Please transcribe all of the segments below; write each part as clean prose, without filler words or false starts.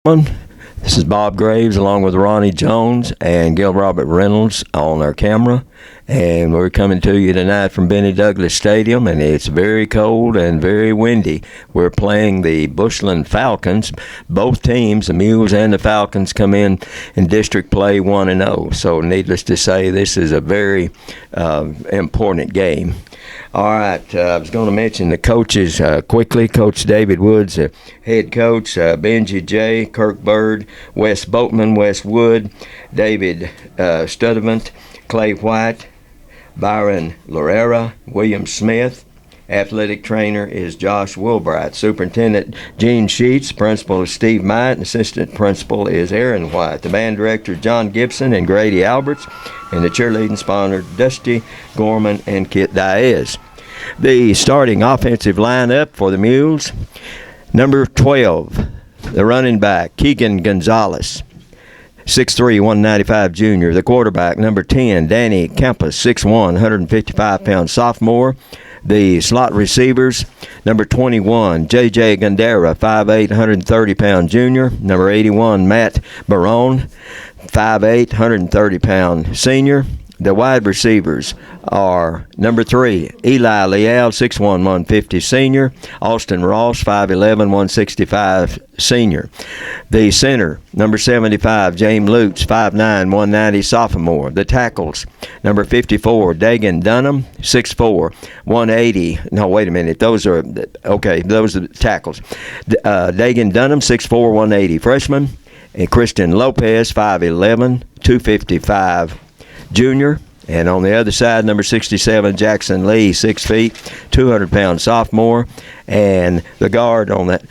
This is Bob Graves along with Ronnie Jones and Gil Robert Reynolds on our camera. And we're coming to you tonight from Benny Douglas Stadium, and it's very cold and very windy. We're playing the Bushland Falcons. Both teams, the Mules and the Falcons, come in district play 1-0. So needless to say, this is a very important game. All right, I was going to mention the coaches quickly. Coach David Woods, head coach, Benji J., Kirk Bird, Wes Boatman, Wes Wood, David Studevant, Clay White, Byron Lorera, William Smith. Athletic trainer is Josh Wilbright. Superintendent Gene Sheets. Principal is Steve Myatt. And assistant principal is Aaron White. The band director John Gibson and Grady Alberts. And the cheerleading sponsor Dusty Gorman and Kit Diaz. The starting offensive lineup for the Mules. Number 12, the running back, Keegan Gonzalez. 6'3", 195 junior. The quarterback, number 10, Danny Campus, 6'1", 155-pound sophomore. The slot receivers, number 21, J.J. Gandera, 5'8", 130-pound junior. Number 81, Matt Barone, 5'8", 130-pound senior. The wide receivers are number 3, Eli Leal, 6'1", 150 senior. Austin Ross, 5'11", 165 senior. The center, number 75, James Lutz, 5'9", 190 sophomore. The tackles, number 54, Dagan Dunham, 6'4", 180. No, wait a minute. Those are the tackles. Dagan Dunham, 6'4", 180 freshman. And Christian Lopez, 5'11", 255 junior. And on the other side, number 67, Jackson Lee, 6 feet, 200-pound sophomore. And the guard on that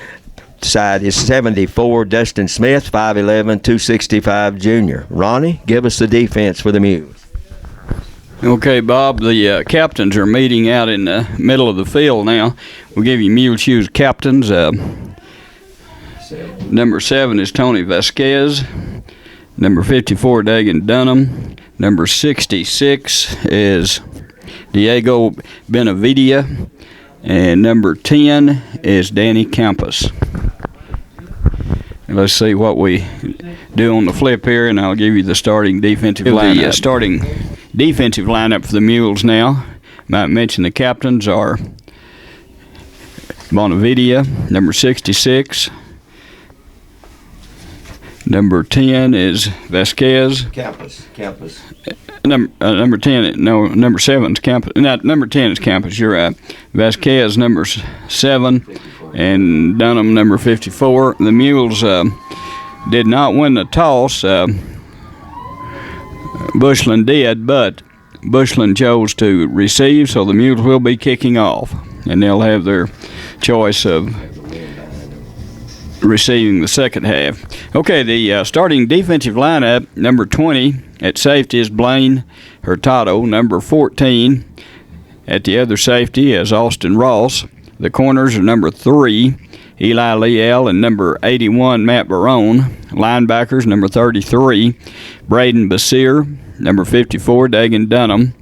side is 74, Dustin Smith, 5'11", 265 junior. Ronnie, give us the defense for the Mules. Okay, Bob, the captains are meeting out in the middle of the field now. We'll give you Muleshoe's captains. Number 7 is Tony Vasquez. Number 54, Dagan Dunham. Number 66 is Diego Benavidia. And number 10 is Danny Campus. And let's see what we do on the flip here, and I'll give you the starting defensive lineup. The starting defensive lineup for the Mules now. Might mention the captains are Benavidia, number 66. Number 10 is Vasquez. Campus. Number 10, no, number 7 is Campus. Not, number 10 is Campus, you're right. Vasquez, number 7, 54. And Dunham, number 54. The Mules did not win the toss. Bushland did, but Bushland chose to receive, so the Mules will be kicking off. And they'll have their choice of receiving the second half. Okay, the starting defensive lineup, number 20 at safety is Blaine Hurtado. Number 14 at the other safety is Austin Ross. The corners are number 3, Eli Leal, and number 81, Matt Barone. Linebackers, number 33, Braden Basir. Number 54, Dagan Dunham.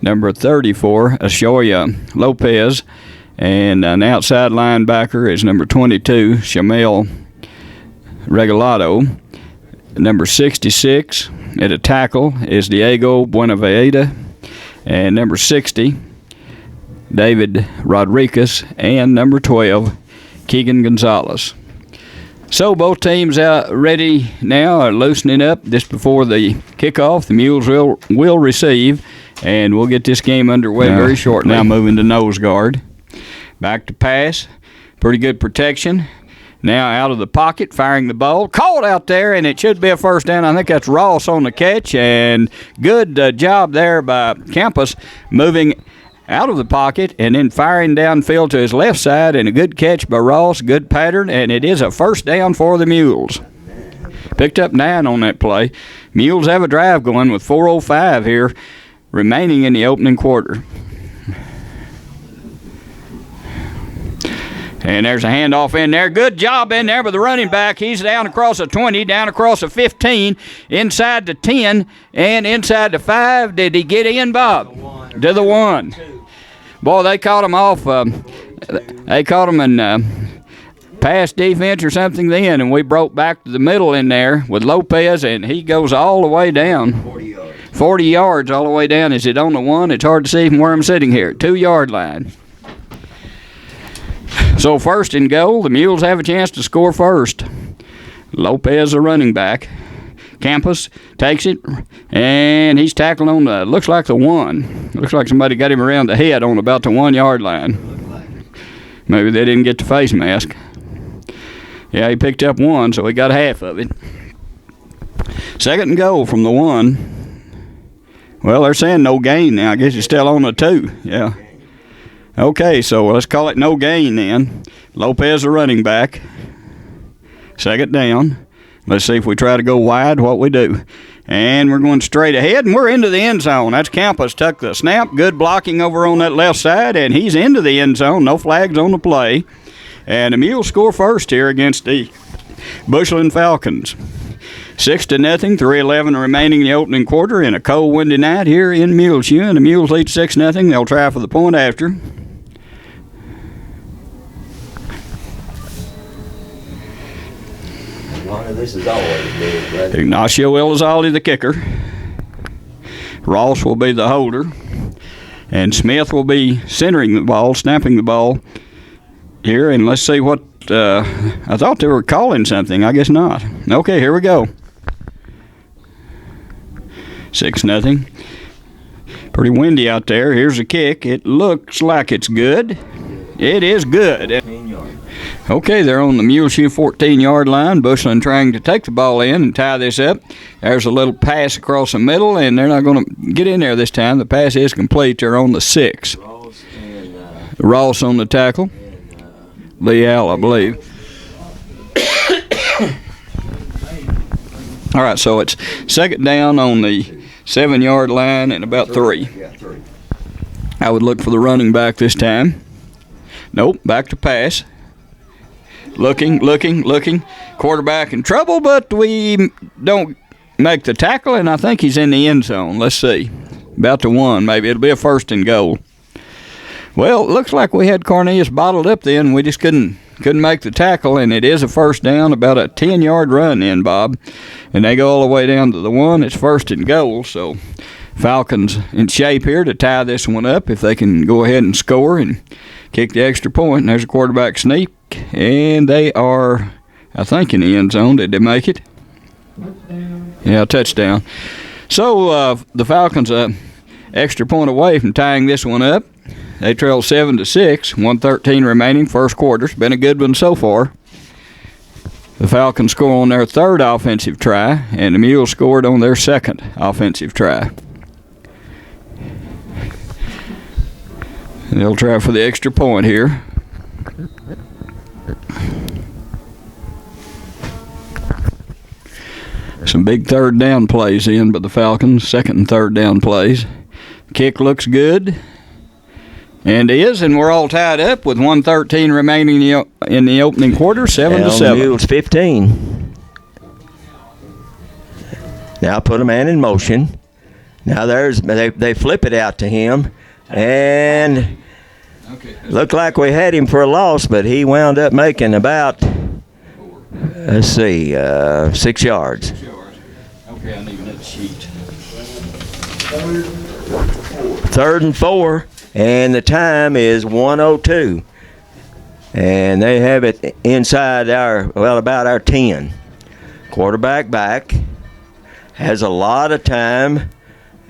Number 34, Ashoya Lopez. And an outside linebacker is number 22, Shamel Regalado. Number 66 at a tackle is Diego Buenavida. And number 60, David Rodriguez. And number 12, Keegan Gonzalez. So both teams out ready now, are loosening up just before the kickoff. The Mules will receive, and we'll get this game underway very shortly. Now moving to nose guard. Back to pass. Pretty good protection. Now out of the pocket, firing the ball. Caught out there, and it should be a first down. I think that's Ross on the catch, and good job there by Campus moving out of the pocket and then firing downfield to his left side, and a good catch by Ross. Good pattern, and it is a first down for the Mules. Picked up 9 on that play. Mules have a drive going with 4:05 here remaining in the opening quarter. And there's a handoff in there. Good job in there by the running back. He's down across the 20, down across the 15, inside the 10, and inside the 5. Did he get in, Bob? To the 1. Boy, they caught him off. They caught him in pass defense or something then, and we broke back to the middle in there with Lopez, and he goes all the way down. 40 yards all the way down. Is it on the one? It's hard to see from where I'm sitting here. 2-yard line. So 1st and goal, the Mules have a chance to score first. Lopez, a running back. Campus takes it, and he's tackling on the, looks like the 1. Looks like somebody got him around the head on about the 1-yard line. Maybe they didn't get the face mask. Yeah, he picked up 1, so he got half of it. 2nd and goal from the 1. Well, they're saying no gain now. I guess it's still on the 2. Yeah. Okay, so let's call it no gain then. Lopez, a running back. 2nd down. Let's see if we try to go wide, what we do. And we're going straight ahead, and we're into the end zone. That's Campus. Tuck the snap. Good blocking over on that left side, and he's into the end zone. No flags on the play. And the Mules score first here against the Bushland Falcons. 6-0, 3:11 remaining in the opening quarter in a cold, windy night here in Muleshoe. And the Mules lead 6-0. They'll try for the point after. This is always good, brother. Ignacio Elizalde, the kicker. Ross will be the holder. And Smith will be centering the ball, snapping the ball here. And let's see what, I thought they were calling something. I guess not. Okay, here we go. 6-0. Pretty windy out there. Here's the kick. It looks like it's good. It is good. Okay, they're on the Muleshoe 14-yard line. Bushland trying to take the ball in and tie this up. There's a little pass across the middle, and they're not going to get in there this time. The pass is complete. They're on the 6. Ross on the tackle. Leal, I believe. All right, so it's 2nd down on the 7-yard line and about 3. I would look for the running back this time. Nope, back to pass. Looking. Quarterback in trouble, but we don't make the tackle, and I think he's in the end zone. Let's see. About to 1, maybe. It'll be a 1st and goal. Well, it looks like we had Cornelius bottled up then. We just couldn't make the tackle, and it is a 1st down, about a 10-yard run in, Bob. And they go all the way down to the 1. It's 1st and goal, so Falcons in shape here to tie this one up if they can go ahead and score and kick the extra point. And there's a quarterback sneak, and they are, I think, in the end zone. Did they make it? Yeah, touchdown. So the Falcons extra point away from tying this one up. They trail 7-6, 1:13 remaining, first quarter. It's been a good one so far. The Falcons score on their 3rd offensive try, and the Mules scored on their 2nd offensive try. They'll try for the extra point here. Some big 3rd down plays in by the Falcons, 2nd and 3rd down plays. Kick looks good. And is, and we're all tied up with 1:13 remaining in the opening quarter, 7-7. Mules 15. Now put a man in motion. Now they flip it out to him, and looked like we had him for a loss, but he wound up making about, let's see, 6 yards. Okay, I need another sheet. 3rd and 4. And the time is 1:02. And they have it inside about our 10. Quarterback back. Has a lot of time.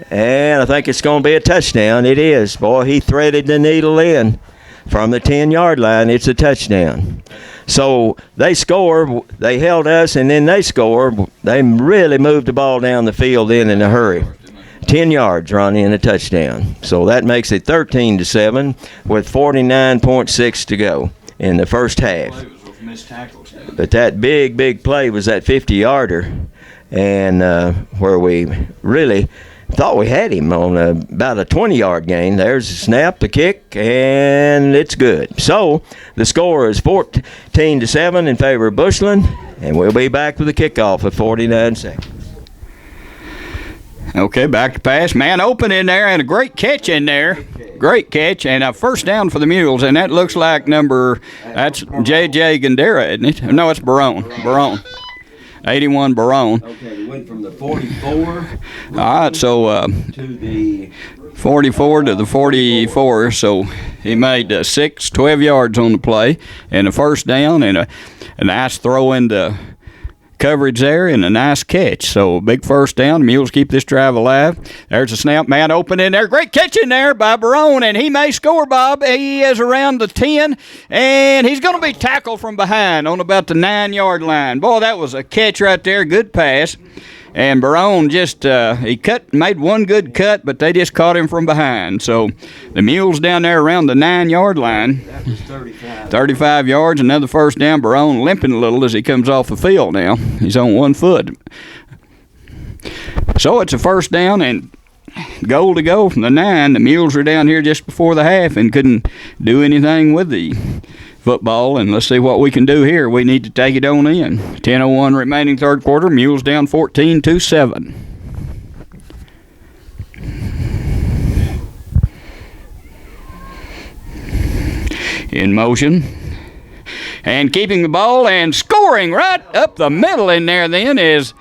And I think it's going to be a touchdown. It is. Boy, he threaded the needle in. From the 10-yard line, it's a touchdown. So they score. They held us, and then they score. They really moved the ball down the field in a hurry. 10 yards, Ronnie, and a touchdown. So that makes it 13-7 with 49.6 to go in the first half. But that big play was that 50-yarder, and where we really thought we had him on about a 20-yard gain. There's the snap, the kick, and it's good. So the score is 14-7 in favor of Bushland, and we'll be back with the kickoff at 49 seconds. Okay, back to pass. Man open in there and a great catch in there. Great catch, and a first down for the Mules, and that looks like that's J.J. Gandera, isn't it? No, it's Barone. 81 Barone. Okay, we went from the 44. All right, so to the 44 to the 44, so he made 12 yards on the play, and a first down, and a nice throw into coverage there, and a nice catch. So big first down. The Mules keep this drive alive. There's a snap, man open in there. Great catch in there by Barone, and he may score, Bob. He is around the 10, and he's going to be tackled from behind on about the 9-yard line. Boy, that was a catch right there. Good pass. And Barone just, made one good cut, but they just caught him from behind. So the Mules down there around the 9-yard line. That was 35. 35 yards, another first down. Barone limping a little as he comes off the field now. He's on 1 foot. So it's a first down and goal to go from the 9. The Mules are down here just before the half and couldn't do anything with the football, and let's see what we can do here. We need to take it on in. 10:01 remaining third quarter. Mules down 14-7. In motion. And keeping the ball and scoring right up the middle in there then is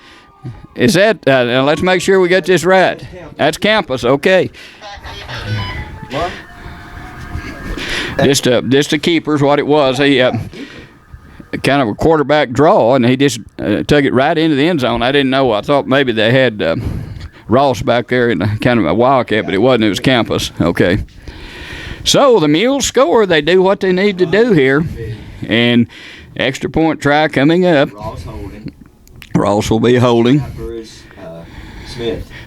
that, now let's make sure we get this right. That's Campus, okay. What? Just the keeper's what it was. He kind of a quarterback draw, and he just took it right into the end zone. I didn't know. I thought maybe they had Ross back there in kind of a wildcat, but it wasn't. It was Campus. Okay. So the Mules score. They do what they need to do here, and extra point try coming up. Ross will be holding.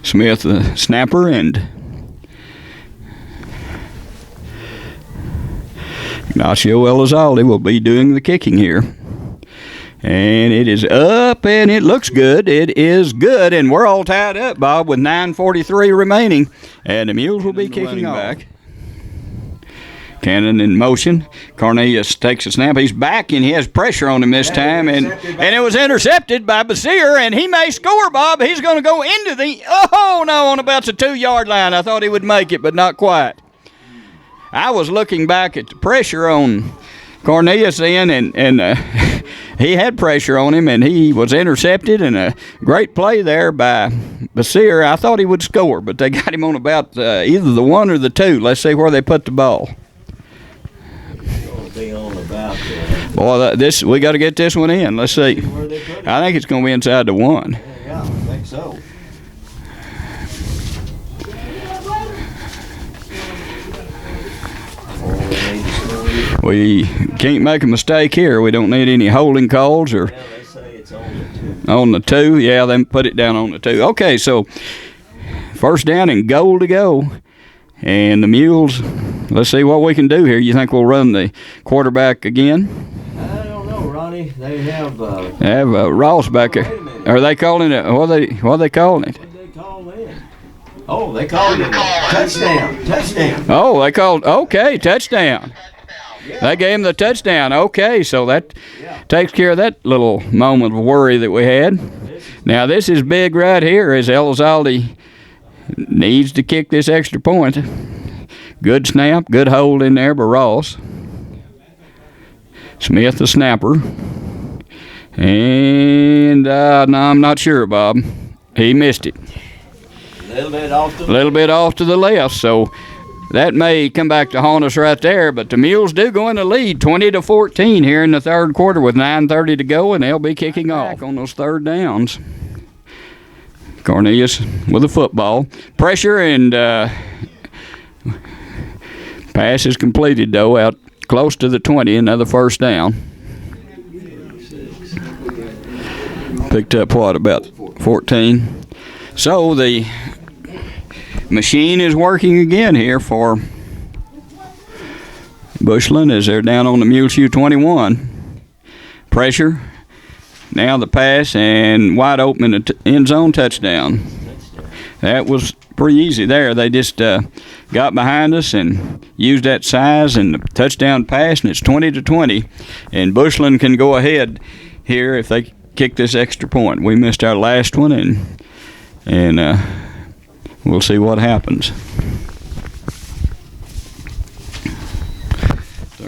Smith, the snapper, and Ignacio Elizalde will be doing the kicking here. And it is up, and it looks good. It is good, and we're all tied up, Bob, with 9:43 remaining. And the Mules will be kicking back. Cannon in motion. Cornelius takes a snap. He's back, and he has pressure on him this time. And it was intercepted by Basir, and he may score, Bob. He's going to go into the, on about the 2-yard line. I thought he would make it, but not quite. I was looking back at the pressure on Cornelius then, and he had pressure on him, and he was intercepted, and a great play there by Basir. I thought he would score, but they got him on about either the 1 or the 2. Let's see where they put the ball. Boy, we got to get this one in. Let's see. I think it's going to be inside the 1. Yeah, I think so. We can't make a mistake here. We don't need any holding calls or. Yeah, they say it's on the 2. On the 2, yeah, they put it down on the 2. Okay, so first down and goal to go. And the Mules, let's see what we can do here. You think we'll run the quarterback again? I don't know, Ronnie. They have Ross back there. Are they calling it? What are they calling it? What did they call in? Oh, they called it touchdown. Touchdown. Oh, they called, okay, touchdown. They gave him the touchdown. Okay, so that takes care of that little moment of worry that we had. Now, this is big right here as Elizalde needs to kick this extra point. Good snap, good hold in there by Ross. Smith, the snapper. And, no, I'm not sure, Bob. He missed it. A little bit off to the left, so that may come back to haunt us right there, but the Mules do go in the lead 20-14 here in the third quarter with 9:30 to go, and they'll be kicking off on those third downs. Cornelius with the football. Pressure, and pass is completed, though, out close to the 20, another first down. Picked up, about 14. So the machine is working again here for Bushland as they're down on the Muleshoe 21. Pressure. Now the pass, and wide open in the end zone, touchdown. That was pretty easy there. They just got behind us and used that size and the touchdown pass, and it's 20-20. And Bushland can go ahead here if they kick this extra point. We missed our last one, and we'll see what happens.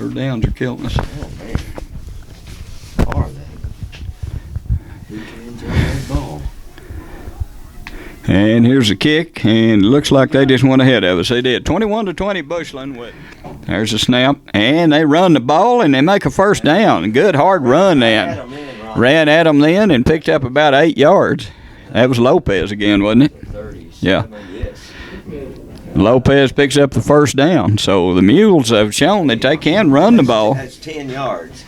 Third downs are killing us. Oh, man. Are they? Who can enjoy that ball? And here's a kick, and it looks like they just went ahead of us. They did. 21-20 Bushland. There's a snap, and they run the ball, and they make a first down. Good hard run then. Ran at them then and picked up about 8 yards. That was Lopez again, wasn't it? Yeah. Lopez picks up the first down. So the Mules have shown that they can run the ball. That's 10 yards.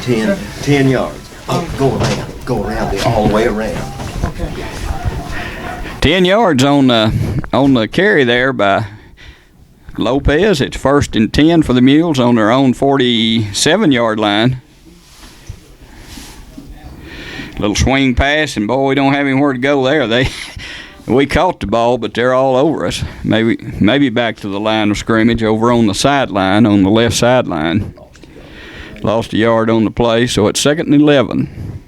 10 yards. Oh, go around all the way around. 10 yards on the carry there by Lopez. It's 1st and 10 for the Mules on their own 47-yard line. Little swing pass, and boy, we don't have anywhere to go there. We caught the ball, but they're all over us. Maybe back to the line of scrimmage over on the sideline, on the left sideline. Lost a yard on the play, so it's 2nd and 11.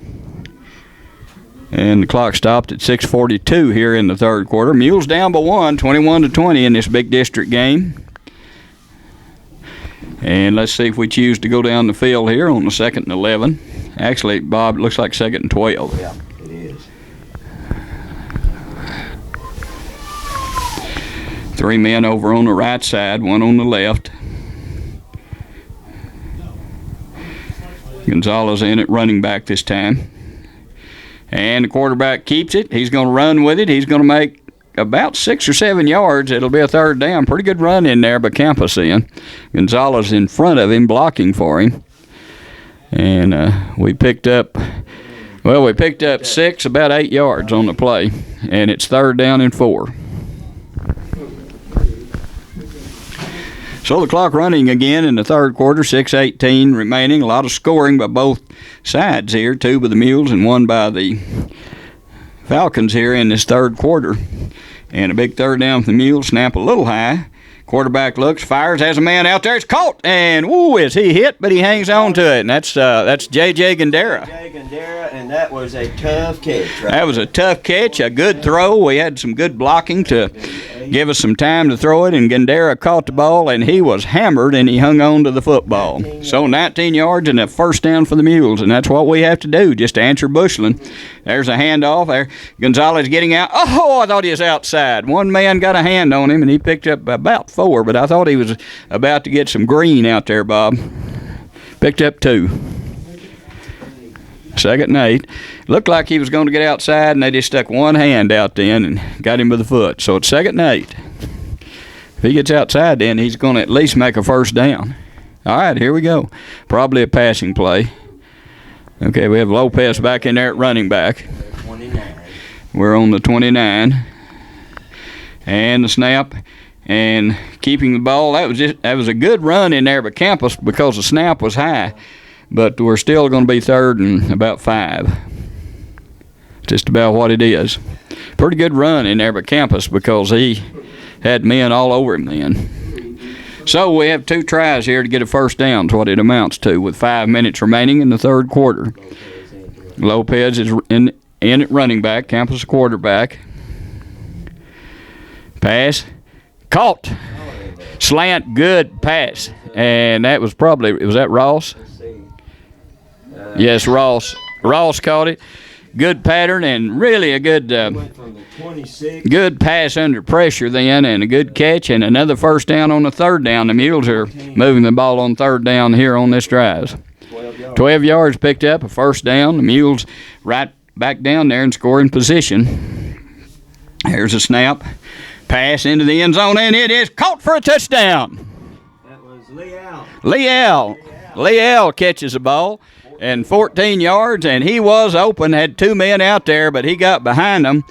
And the clock stopped at 6:42 here in the third quarter. Mules down by 1, 21-20 in this big district game. And let's see if we choose to go down the field here on the 2nd and 11. Actually, Bob, it looks like 2nd and 12. Yeah, it is. 3 men over on the right side, 1 on the left. Gonzalez in at running back this time. And the quarterback keeps it. He's going to run with it. He's going to make about 6 or 7 yards. It'll be a third down. Pretty good run in there by Campus in. Gonzalez in front of him, blocking for him. And we picked up 6, about 8 yards on the play. And it's 3rd down and 4. So the clock running again in the third quarter, 6:18 remaining. A lot of scoring by both sides here, 2 by the Mules and 1 by the Falcons here in this third quarter. And a big third down for the Mules, snap a little high. Quarterback looks, fires, has a man out there. It's caught, and woo, is he hit, but he hangs on to it. And that's J.J. Gandera. J.J. Gandera, and that was a tough catch. Right? That was a tough catch, a good throw. We had some good blocking to give us some time to throw it, and Gandera caught the ball, and he was hammered, and he hung on to the football. So 19 yards and a first down for the Mules, and that's what we have to do, just to answer Bushland. There's a handoff there. Gonzalez getting out. Oh, I thought he was outside. One man got a hand on him, and he picked up about 4, but I thought he was about to get some green out there, Bob. Picked up 2. 2nd and 8. Looked like he was going to get outside, and they just stuck one hand out then and got him by the foot. So it's 2nd and 8. If he gets outside then, he's going to at least make a first down. All right, here we go. Probably a passing play. Okay, we have Lopez back in there at running back. 29. We're on the 29. And the snap. And keeping the ball, that was a good run in there by Campus because the snap was high. But we're still going to be 3rd and about 5. Just about what it is. Pretty good run in there by Campus because he had men all over him then. So we have 2 tries here to get a first down, is what it amounts to, with 5 minutes remaining in the third quarter. Lopez is in at running back, Campus quarterback. Pass. Caught. Slant, good pass. And that was was that Ross? Yes, Ross. Ross caught it. Good pattern and really a good good pass under pressure then, and a good catch and another first down on the third down. The Mules are moving the ball on third down here on this drive. 12 yards picked up, a first down. The Mules right back down there in scoring position. Here's a snap. Pass into the end zone, and it is caught for a touchdown. That was Leal. Leal catches the ball. And 14 yards, and he was open, had 2 men out there, but he got behind them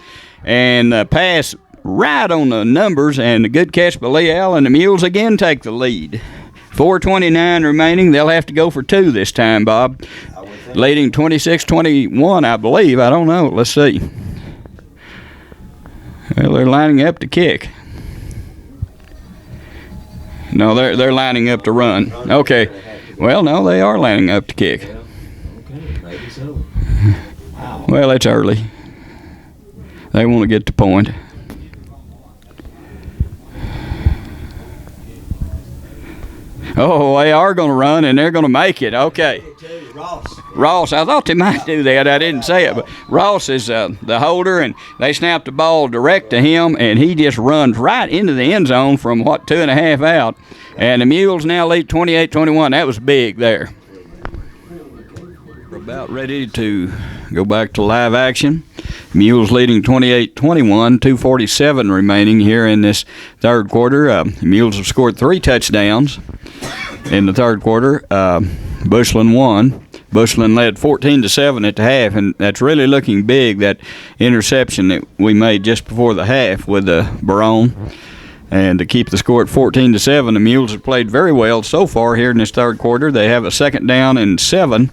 and passed right on the numbers, and a good catch by Leal, and the Mules again take the lead. 4:29 remaining. They'll have to go for 2 this time, Bob. Leading 26-21, I believe. I don't know. Let's see. Well, they're lining up to kick. No, they're lining up to run. Okay. Well, no, they are lining up to kick. Maybe so. Wow. Well, it's early. They want to get the point. Oh, they are going to run, and they're going to make it. Okay. Ross, I thought they might do that. I didn't say it, but Ross is the holder, and they snapped the ball direct to him, and he just runs right into the end zone from, 2.5 out. And the Mules now lead 28-21. That was big there. We're about ready to go back to live action. Mules leading 28-21, 2:47 remaining here in this third quarter. The Mules have scored 3 touchdowns in the third quarter. Bushland won. Bushland led 14-7 at the half, and that's really looking big, that interception that we made just before the half with the Barone. And to keep the score at 14-7, the Mules have played very well so far here in this third quarter. They have a 2nd down and 7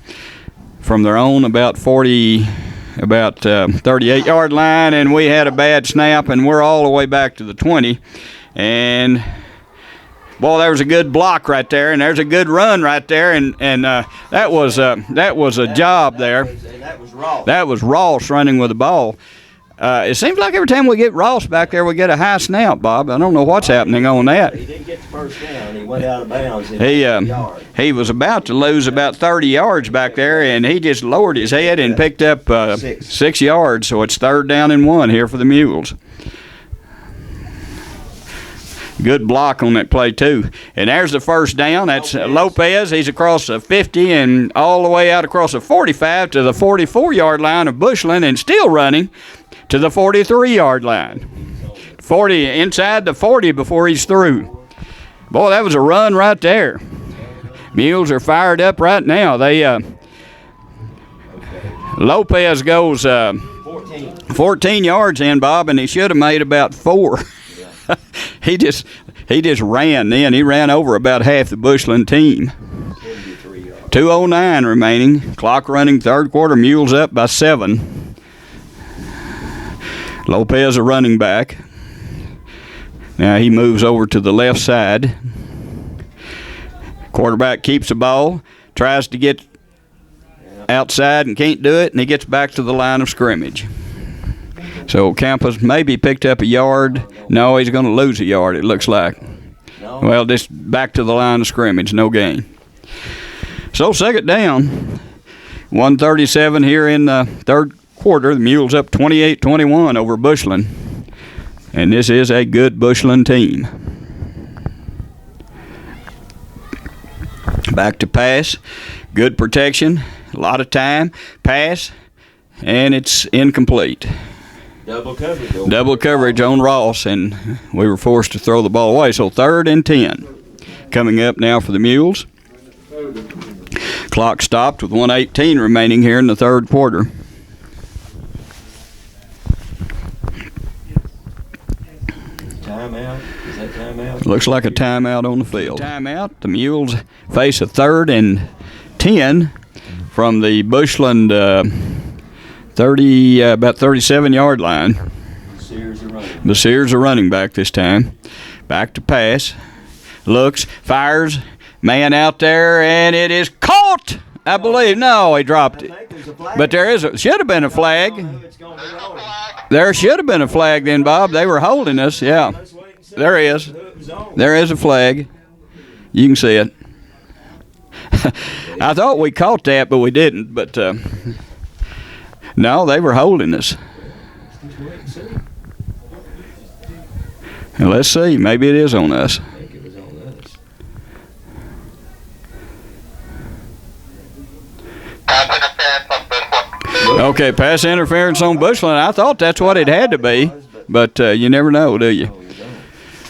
from their own about 38-yard line, and we had a bad snap, and we're all the way back to the 20. And boy, there was a good block right there, and there's a good run right there, and that was a job there. That was Ross. That was Ross running with the ball. It seems like every time we get Ross back there, we get a high snap, Bob. I don't know what's happening on that. He didn't get the first down. He went out of bounds. He was about to lose about 30 yards back there, and he just lowered his head and picked up 6 yards. So it's 3rd down and 1 here for the Mules. Good block on that play, too. And there's the first down. That's Lopez. He's across the 50 and all the way out across the 45 to the 44-yard line of Bushland, and still running to the 43-yard line. 40 inside the 40 before he's through. Boy, that was a run right there. Mules are fired up right now. Lopez goes 14 yards in, Bob, and he should have made about 4. He just ran then. He ran over about half the Bushland team. 2:09 remaining. Clock running, third quarter. Mules up by 7. Lopez a running back. Now he moves over to the left side. Quarterback keeps the ball, tries to get outside and can't do it, and he gets back to the line of scrimmage. So Campos maybe picked up a yard. No, he's going to lose a yard, it looks like. Well, just back to the line of scrimmage, no gain. So 2nd down, 1:37 here in the third quarter. The Mules up 28-21 over Bushland. And this is a good Bushland team. Back to pass. Good protection. A lot of time. Pass. And it's incomplete. Double coverage. Double coverage on Ross, and we were forced to throw the ball away. So 3rd and 10 coming up now for the Mules. Clock stopped with 1:18 remaining here in the third quarter. Timeout. Is that timeout? Looks like a timeout on the field. Timeout. The Mules face a 3rd and 10 from the Bushland about 37-yard line. The Sears are running back this time. Back to pass. Looks, fires, man out there, and it is caught. I believe. No, he dropped it. But should have been a flag. There should have been a flag then, Bob. They were holding us. Yeah, there is. There is a flag. You can see it. I thought we caught that, but we didn't. But no, they were holding us. Now, let's see. Maybe it is on us. Okay, pass interference on Bushland. I thought that's what it had to be, but you never know, do you?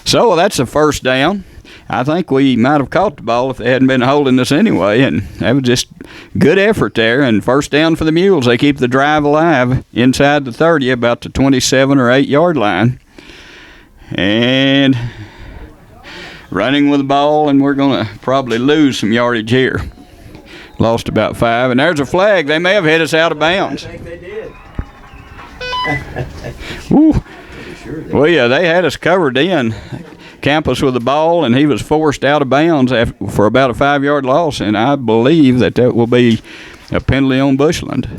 So that's a 1st down. I think we might have caught the ball if they hadn't been holding us anyway, and that was just good effort there. And 1st down for the Mules. They keep the drive alive inside the 30, about the 27 or 8-yard line. And running with the ball, and we're going to probably lose some yardage here. Lost about 5, and there's a flag. They may have hit us out of bounds. I think they did. Woo. Well, yeah, they had us covered in. Campos with the ball, and he was forced out of bounds for about a 5-yard loss, and I believe that will be a penalty on Bushland.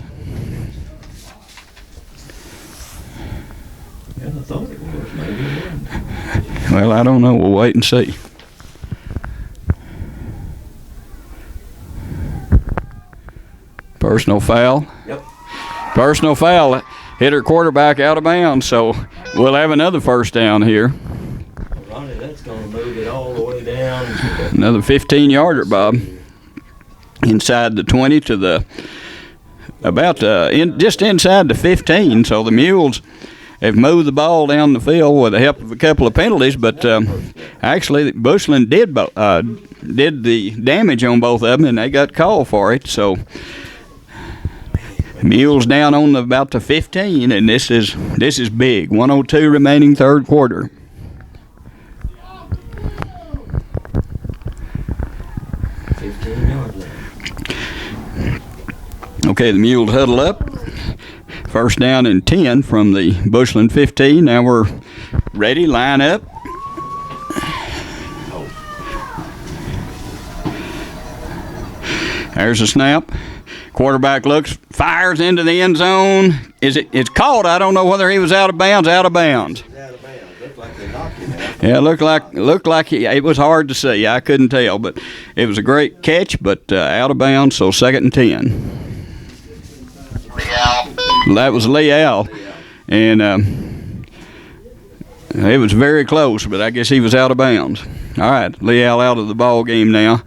Yeah, I thought it was. Maybe it wasn't. Well, I don't know. We'll wait and see. Personal foul. Yep. Personal foul. Hit her quarterback out of bounds, so we'll have another first down here. Ronnie, that's going to move it all the way down. Another 15-yarder, Bob. Inside the 20 to the just inside the 15. So the Mules have moved the ball down the field with the help of a couple of penalties, but actually Bushland did the damage on both of them, and they got called for it. So Mules down on about the 15, and this is big. 1:02 remaining third quarter. Okay, the Mules huddle up. First down and 10 from the Bushland 15. Now we're ready, line up. There's a snap. Quarterback looks, fires into the end zone. It's caught. I don't know whether he was out of bounds. Out of bounds. Looked like they knocked him out. Yeah, looked like it was hard to see. I couldn't tell, but it was a great catch, but out of bounds. So 2nd and 10. Leal. That was Leal, and it was very close, but I guess he was out of bounds. All right, Leal out of the ball game now.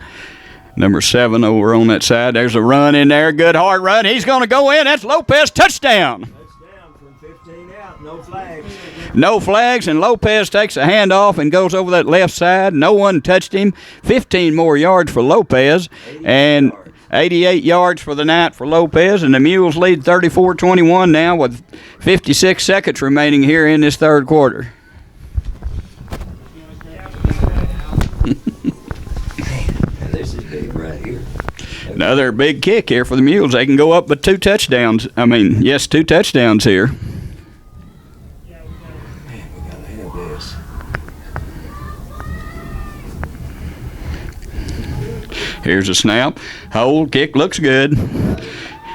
Number 7 over on that side. There's a run in there. Good hard run. He's going to go in. That's Lopez. Touchdown. Touchdown from 15 out. No flags. No flags, and Lopez takes a handoff and goes over that left side. No one touched him. 15 more yards for Lopez, and 88 yards for the night for Lopez, and the Mules lead 34-21 now with 56 seconds remaining here in this third quarter. This is big right here. Another big kick here for the Mules. They can go up with 2 touchdowns. 2 touchdowns here. Man, we got to have this. Here's a snap. Hold, kick looks good.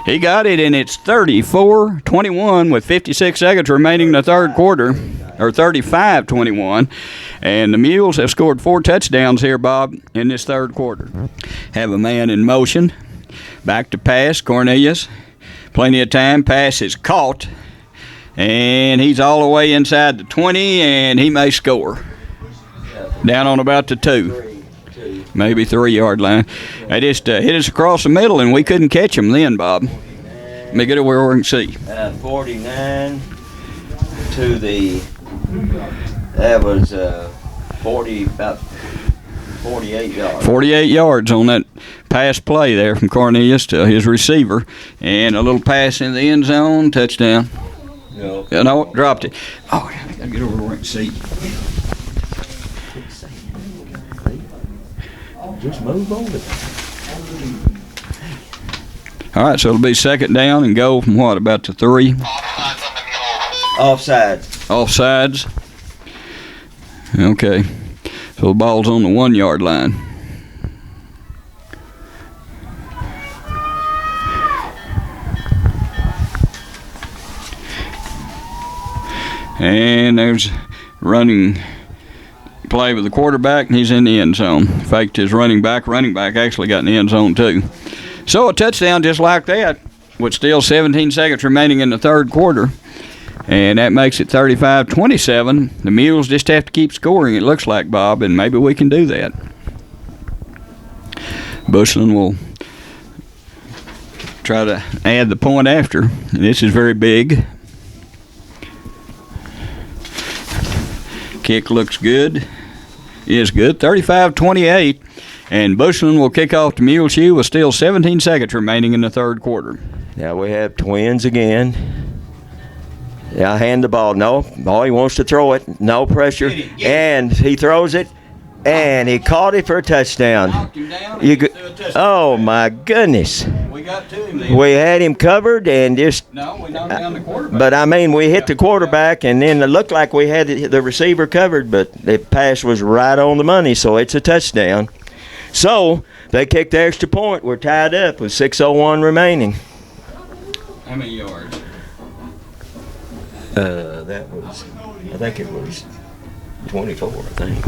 He got it, and it's 34-21 with 56 seconds remaining in the third quarter, or 35-21. And the Mules have scored 4 touchdowns here, Bob, in this third quarter. Have a man in motion. Back to pass, Cornelius. Plenty of time. Pass is caught. And he's all the way inside the 20, and he may score. Down on about the 2. Maybe 3-yard line. They just hit us across the middle, and we couldn't catch them then, Bob. Let me get it where we can see. 49 to the... That was about 48 yards. 48 yards on that pass play there from Cornelius to his receiver. And a little pass in the end zone, touchdown. No. No, dropped it. Oh, I got to get over where I can see. Just move over. All right, so it'll be 2nd down and go from what, about to 3? Offsides. Offsides. Okay. So the ball's on the 1-yard line. And there's running play with the quarterback, and he's in the end zone. Faked his running back. Running back actually got in the end zone, too. So a touchdown just like that, with still 17 seconds remaining in the third quarter. And that makes it 35-27. The Mules just have to keep scoring, it looks like, Bob, and maybe we can do that. Bushland will try to add the point after. And this is very big. Kick looks good. Is good. 35-28. And Bushland will kick off to Muleshoe with still 17 seconds remaining in the third quarter. Now we have twins again. Yeah, hand the ball. No, he wants to throw it. No pressure. And he throws it, and he caught it for a touchdown. Knocked him down. Oh, my goodness. We got to him then. We had him covered and just... No, we knocked down the quarterback. But, we hit the quarterback, and then it looked like we had the receiver covered, but the pass was right on the money, so it's a touchdown. So, they kicked the extra point. We're tied up with 6:01 remaining. How many yards? I think it was 24, I think.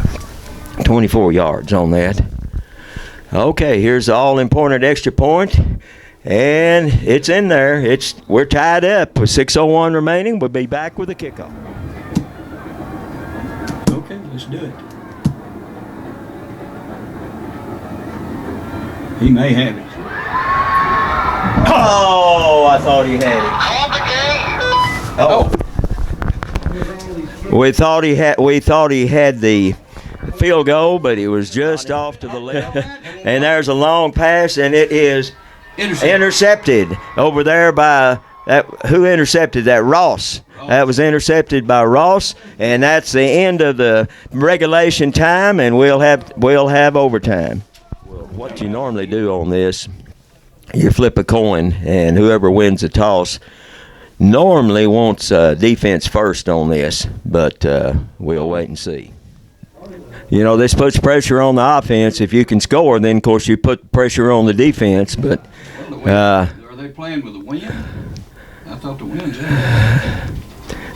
24 yards on that. Okay, here's the all-important extra point. And it's in there. We're tied up with 6:01 remaining. We'll be back with a kickoff. Okay, let's do it. He may have it. Oh, I thought he had it. Oh. We thought he had the field goal, but he was just off to the left. And there's a long pass, and it is intercepted over there by who intercepted that? Ross. That was intercepted by Ross, and that's the end of the regulation time, and we'll have overtime. Well, what you normally do on this, you flip a coin, and whoever wins the toss normally wants defense first on this, but we'll wait and see. You know, this puts pressure on the offense. If you can score, then, of course, you put pressure on the defense. But are they playing with the wind? I thought the wind's in.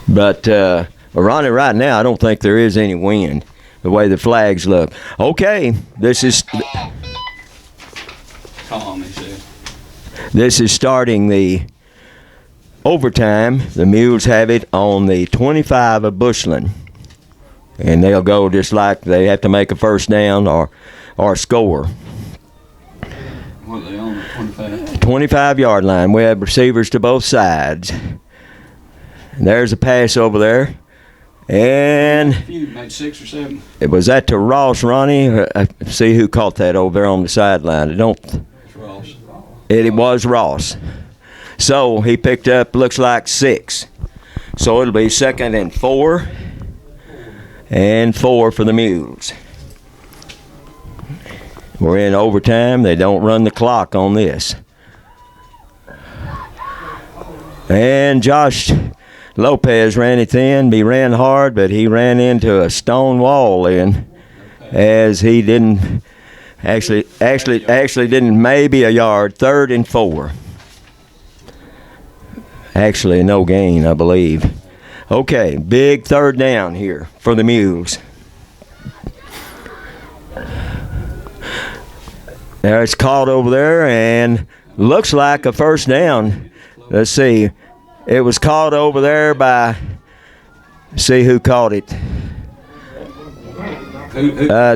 But Ronnie, right now, I don't think there is any wind, the way the flags look. Okay, this is Calm, he said. This is starting the overtime. The Mules have it on the 25 of Bushland. And they'll go just like they have to make a first down or score. What are they on, the 25? 25-yard line. We have receivers to both sides. And there's a pass over there. And You made 6 or 7. was that to Ross, Ronnie? See who caught that over there on the sideline. It's Ross. It was Ross. So he picked up, looks like 6. So it'll be 2nd and 4. And 4 for the Mules. We're in overtime. They don't run the clock on this. And Josh Lopez ran it in. He ran hard, but he ran into a stone wall then, as he didn't actually didn't maybe a yard. 3rd and 4. Actually, no gain, I believe. Okay, big 3rd down here for the Mules. There it's caught over there, and looks like a first down. Let's see. It was caught over there by, see who caught it.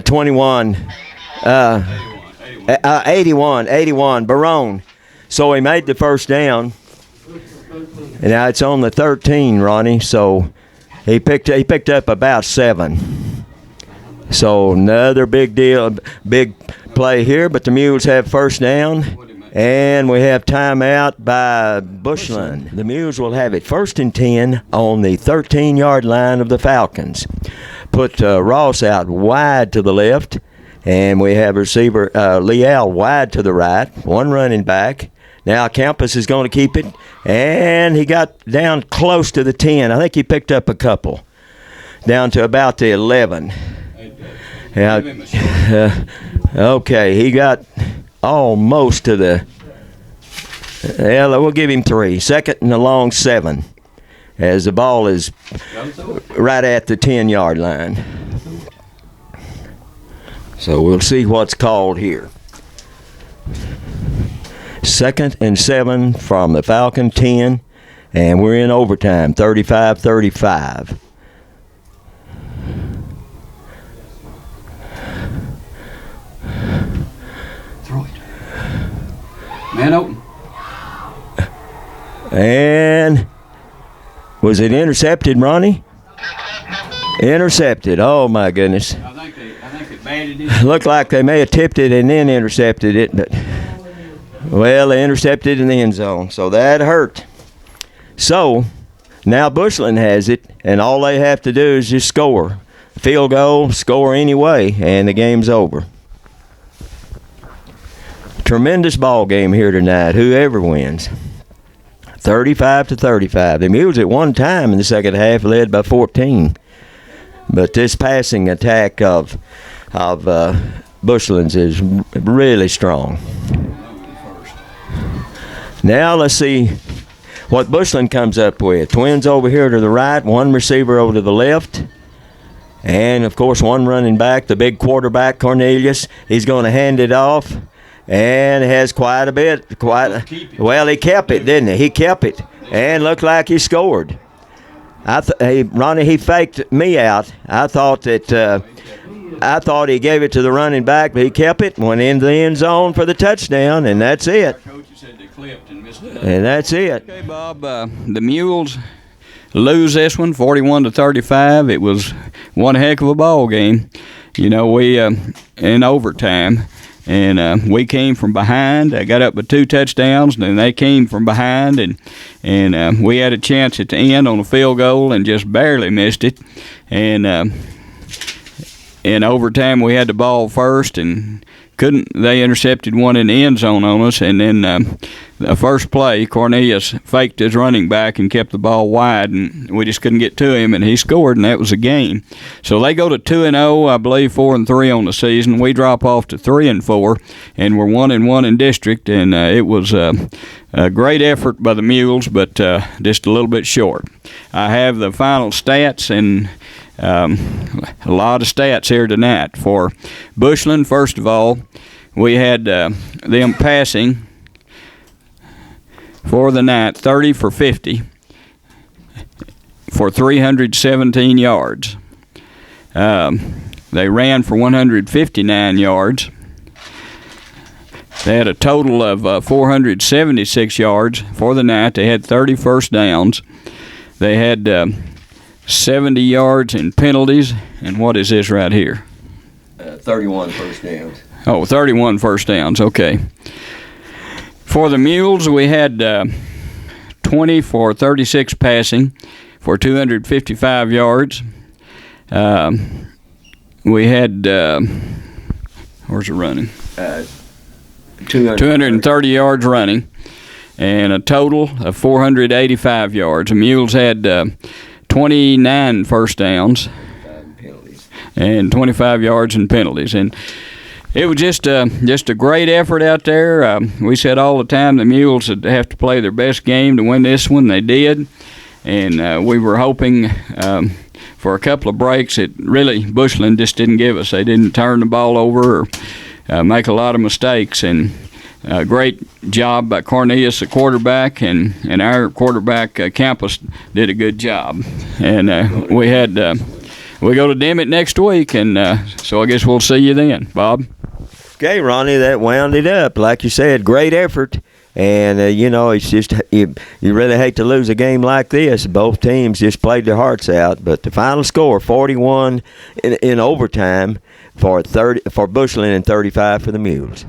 21. 81, Barone. So he made the first down. And now it's on the 13, Ronnie. So he picked up about 7. So another big deal, big play here. But the Mules have first down, and we have timeout by Bushland. The Mules will have it 1st and 10 on the 13-yard line of the Falcons. Put Ross out wide to the left, and we have receiver Leal wide to the right. One running back. Now Campus is going to keep it, and he got down close to the 10. I think he picked up a couple, down to about the 11. Okay, he got almost to the, we'll give him 3. 2nd and a long 7, as the ball is right at the 10-yard line. So we'll see what's called here. 2nd and 7 from the Falcon 10, and we're in overtime, 35-35. Throw it. Man open. And was it intercepted, Ronnie? Intercepted. Oh my goodness. I think it batted it. Looked like they may have tipped it and then intercepted it, but well, they intercepted in the end zone, so that hurt. So now Bushland has it, and all they have to do is just score. Field goal, score anyway, and the game's over. Tremendous ball game here tonight, whoever wins. 35-35. The Mules at one time in the second half led by 14. But this passing attack of Bushland's is really strong. Now let's see what Bushland comes up with. Twins over here to the right, one receiver over to the left, and of course one running back, the big quarterback Cornelius. He's going to hand it off, and has quite a bit. Well, he kept it, didn't he? He kept it, and looked like he scored. Ronnie, he faked me out. I thought he gave it to the running back, but he kept it, went into the end zone for the touchdown, and that's it. And that's it. Okay, Bob, the Mules lose this one 41-35. It was one heck of a ball game. You know, we in overtime, and we came from behind. I got up with 2 touchdowns, and then they came from behind, and we had a chance at the end on a field goal and just barely missed it. And in overtime, we had the ball first, and they intercepted one in the end zone on us, and then the first play, Cornelius faked his running back and kept the ball wide, and we just couldn't get to him, and he scored, and that was a game. So they go to 2-0, I believe 4-3 on the season. We drop off to 3-4, and we're 1-1 in district, and it was a great effort by the Mules, but just a little bit short. I have the final stats, and a lot of stats here tonight. For Bushland, first of all, we had them passing for the night 30 for 50 for 317 yards. They ran for 159 yards. They had a total of 476 yards for the night. They had 30 first downs. They had 70 yards in penalties. And what is this right here? 31 first downs. Oh, 31 first downs, okay. For the Mules, we had 20 for 36 passing for 255 yards. We had, where's it running? 230 yards running, and a total of 485 yards. The Mules had 29 first downs and 25 yards in penalties. And it was just a great effort out there. We said all the time the Mules would have to play their best game to win this one. They did. And we were hoping for a couple of breaks. It really, Bushland just didn't give us. They didn't turn the ball over or make a lot of mistakes. And great job by Cornelius, the quarterback, and our quarterback, Campus, did a good job. And we go to Dimmitt next week, and so I guess we'll see you then, Bob. Okay, Ronnie, that wound it up. Like you said, great effort. And, it's just you really hate to lose a game like this. Both teams just played their hearts out. But the final score, 41 in overtime for Bushland and 35 for the Mules.